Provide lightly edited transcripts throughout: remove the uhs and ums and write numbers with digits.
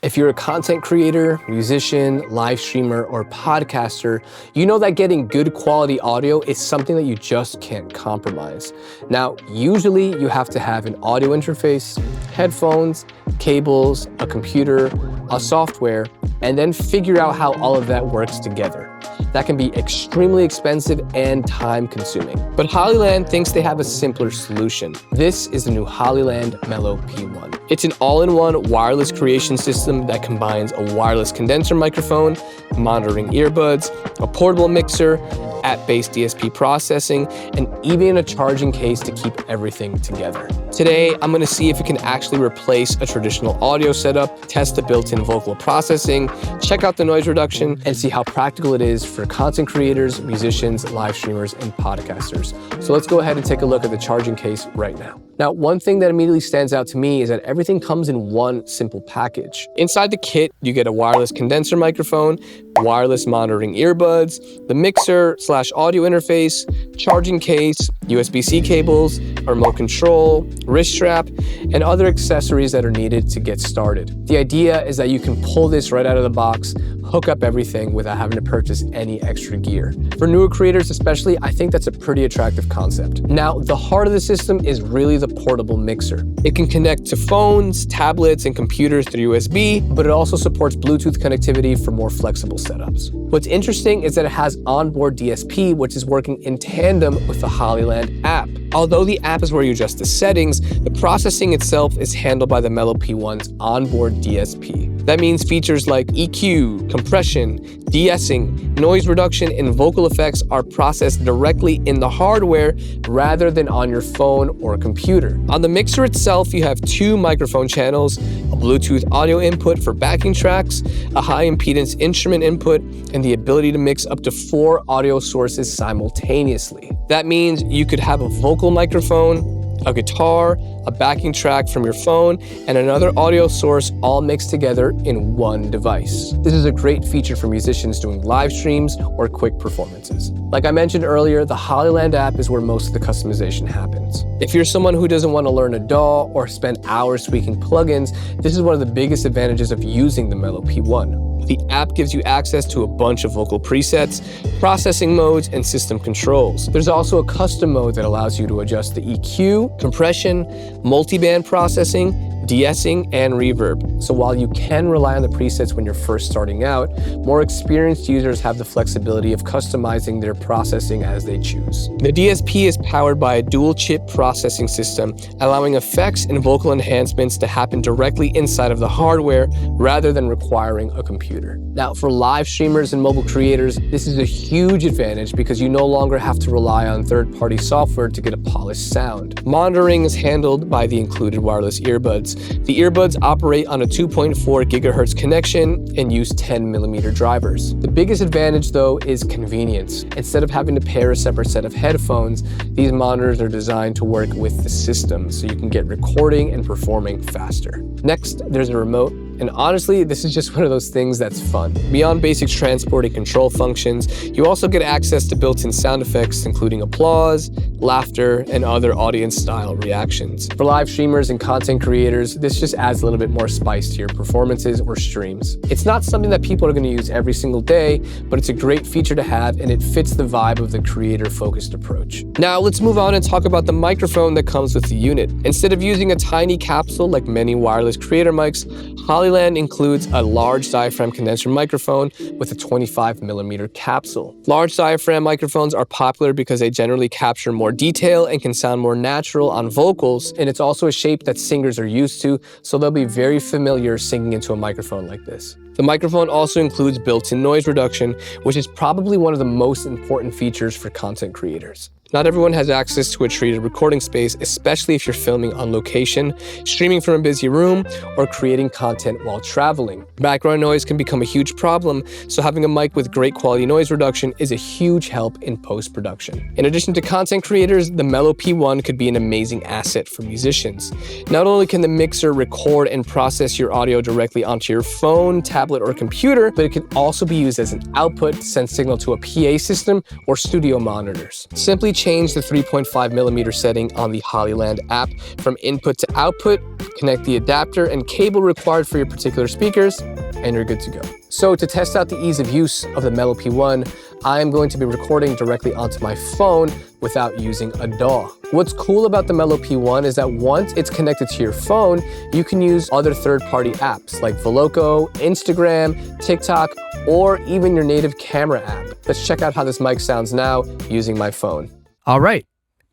If you're a content creator, musician, live streamer, or podcaster, you know that getting good quality audio is something that you just can't compromise. Now, usually you have to have an audio interface, headphones, cables, a computer, a software, and then figure out how all of that works together. That can be extremely expensive and time-consuming. But Hollyland thinks they have a simpler solution. This is the new Hollyland Melo P1. It's an all-in-one wireless creation system that combines a wireless condenser microphone, monitoring earbuds, a portable mixer, app-based DSP processing, and even a charging case to keep everything together. Today, I'm going to see if it can actually replace a traditional audio setup, test the built-in vocal processing, check out the noise reduction, and see how practical it is for content creators, musicians, live streamers, and podcasters. So let's go ahead and take a look at the charging case right now. Now, one thing that immediately stands out to me is that everything comes in one simple package. Inside the kit, you get a wireless condenser microphone, wireless monitoring earbuds, the mixer/audio interface, charging case, USB-C cables, a remote control, wrist strap, and other accessories that are needed to get started. The idea is that you can pull this right out of the box, hook up everything without having to purchase any extra gear. For newer creators especially, I think that's a pretty attractive concept. Now, the heart of the system is really the portable mixer. It can connect to phones, tablets, and computers through USB, but it also supports Bluetooth connectivity for more flexible setups. What's interesting is that it has onboard DSP, which is working in tandem with the Hollyland app. Although the app is where you adjust the settings, the processing itself is handled by the Melo P1's onboard DSP. That means features like EQ, compression, de-essing, noise reduction, and vocal effects are processed directly in the hardware rather than on your phone or computer. On the mixer itself, you have 2 microphone channels, a Bluetooth audio input for backing tracks, a high impedance instrument input, and the ability to mix up to 4 audio sources simultaneously. That means you could have a vocal microphone, a guitar, a backing track from your phone, and another audio source all mixed together in one device. This is a great feature for musicians doing live streams or quick performances. Like I mentioned earlier, the Hollyland app is where most of the customization happens. If you're someone who doesn't want to learn a DAW or spend hours tweaking plugins, this is one of the biggest advantages of using the Melo P1. The app gives you access to a bunch of vocal presets, processing modes, and system controls. There's also a custom mode that allows you to adjust the EQ, compression, multiband processing, de-essing, and reverb. So while you can rely on the presets when you're first starting out, more experienced users have the flexibility of customizing their processing as they choose. The DSP is powered by a dual-chip processing system, allowing effects and vocal enhancements to happen directly inside of the hardware rather than requiring a computer. Now, for live streamers and mobile creators, this is a huge advantage because you no longer have to rely on third-party software to get a polished sound. Monitoring is handled by the included wireless earbuds. The earbuds operate on a 2.4 gigahertz connection and use 10mm drivers. The biggest advantage, though, is convenience. Instead of having to pair a separate set of headphones, these monitors are designed to work with the system so you can get recording and performing faster. Next, there's a remote. And honestly, this is just one of those things that's fun. Beyond basic transport and control functions, you also get access to built-in sound effects, including applause, laughter, and other audience-style reactions. For live streamers and content creators, this just adds a little bit more spice to your performances or streams. It's not something that people are going to use every single day, but it's a great feature to have, and it fits the vibe of the creator-focused approach. Now, let's move on and talk about the microphone that comes with the unit. Instead of using a tiny capsule like many wireless creator mics, Hollyland includes a large diaphragm condenser microphone with a 25mm capsule. Large diaphragm microphones are popular because they generally capture more detail and can sound more natural on vocals, and it's also a shape that singers are used to, so they'll be very familiar singing into a microphone like this. The microphone also includes built-in noise reduction, which is probably one of the most important features for content creators. Not everyone has access to a treated recording space, especially if you're filming on location, streaming from a busy room, or creating content while traveling. Background noise can become a huge problem, so having a mic with great quality noise reduction is a huge help in post-production. In addition to content creators, the Melo P1 could be an amazing asset for musicians. Not only can the mixer record and process your audio directly onto your phone, tablet, or computer, but it can also be used as an output to send signal to a PA system or studio monitors. Simply change the 3.5 millimeter setting on the Hollyland app from input to output, connect the adapter and cable required for your particular speakers, and you're good to go. So to test out the ease of use of the Melo P1, I am going to be recording directly onto my phone without using a DAW. What's cool about the Melo P1 is that once it's connected to your phone, you can use other third-party apps like Veloco, Instagram, TikTok, or even your native camera app. Let's check out how this mic sounds now using my phone. All right.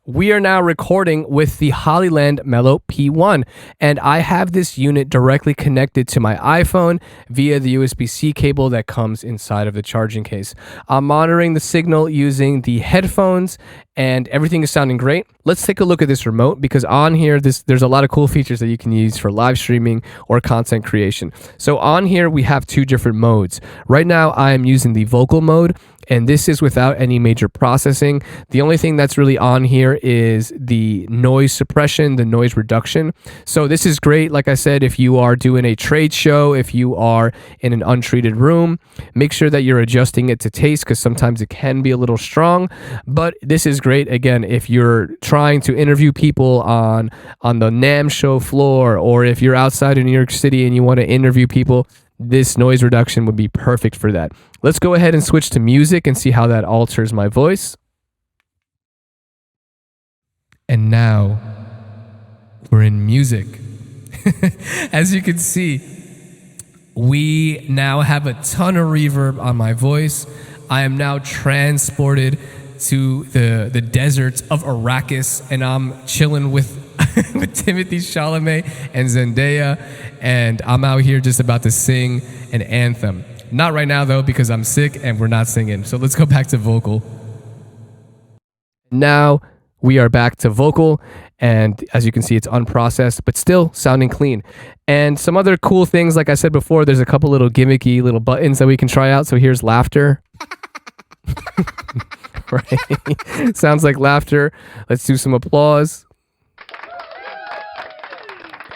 We are now recording with the Hollyland Melo P1, and I have this unit directly connected to my iPhone via the USB-C cable that comes inside of the charging case. I'm monitoring the signal using the headphones, and everything is sounding great. Let's take a look at this remote, because on here, there's a lot of cool features that you can use for live streaming or content creation. So on here, we have two different modes. Right now, I am using the vocal mode, and this is without any major processing. The only thing that's really on here is the noise suppression, the noise reduction. So this is great, like I said, if you are doing a trade show, if you are in an untreated room, make sure that you're adjusting it to taste, because sometimes it can be a little strong. But this is great, again, if you're trying to interview people on the NAMM show floor, or if you're outside in New York City and you want to interview people, this noise reduction would be perfect for that. Let's go ahead and switch to music and see how that alters my voice. And now we're in music. As you can see, we now have a ton of reverb on my voice. I am now transported to the deserts of Arrakis, and I'm chilling with Timothy Chalamet and Zendaya, and I'm out here just about to sing an anthem. Not right now though, because I'm sick and we're not singing. So let's go back to vocal. Now we are back to vocal, and as you can see, it's unprocessed, but still sounding clean. And some other cool things, like I said before, there's a couple little gimmicky little buttons that we can try out. So here's laughter. Right? Sounds like laughter. Let's do some applause.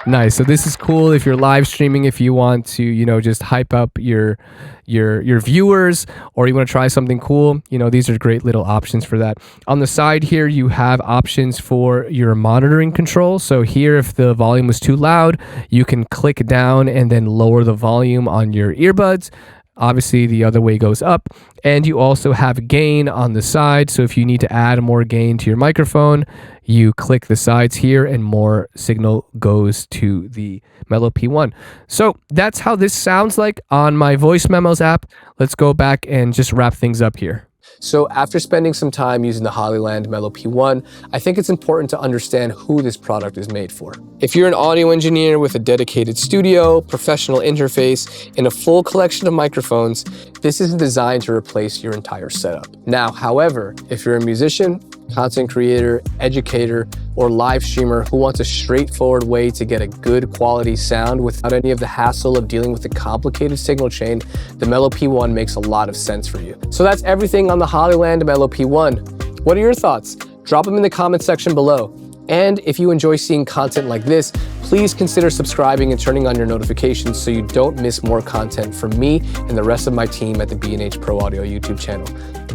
Nice. So this is cool if you're live streaming, if you want to, you know, just hype up your viewers, or you want to try something cool. You know, these are great little options for that. On the side here, you have options for your monitoring control. So here, if the volume was too loud, you can click down and then lower the volume on your earbuds. Obviously, the other way goes up. And you also have gain on the side. So if you need to add more gain to your microphone, you click the sides here and more signal goes to the Melo P1. So that's how this sounds like on my Voice Memos app. Let's go back and just wrap things up here. So after spending some time using the Hollyland Melo P1, I think it's important to understand who this product is made for. If you're an audio engineer with a dedicated studio, professional interface, and a full collection of microphones, this isn't designed to replace your entire setup. Now, however, if you're a musician, content creator, educator, or live streamer who wants a straightforward way to get a good quality sound without any of the hassle of dealing with the complicated signal chain, the Melo P1 makes a lot of sense for you. So that's everything on the Hollyland Melo P1. What are your thoughts? Drop them in the comment section below. And if you enjoy seeing content like this, please consider subscribing and turning on your notifications so you don't miss more content from me and the rest of my team at the B&H Pro Audio YouTube channel.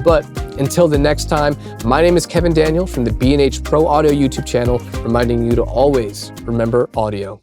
But until the next time, my name is Kevin Daniel from the B&H Pro Audio YouTube channel, reminding you to always remember audio.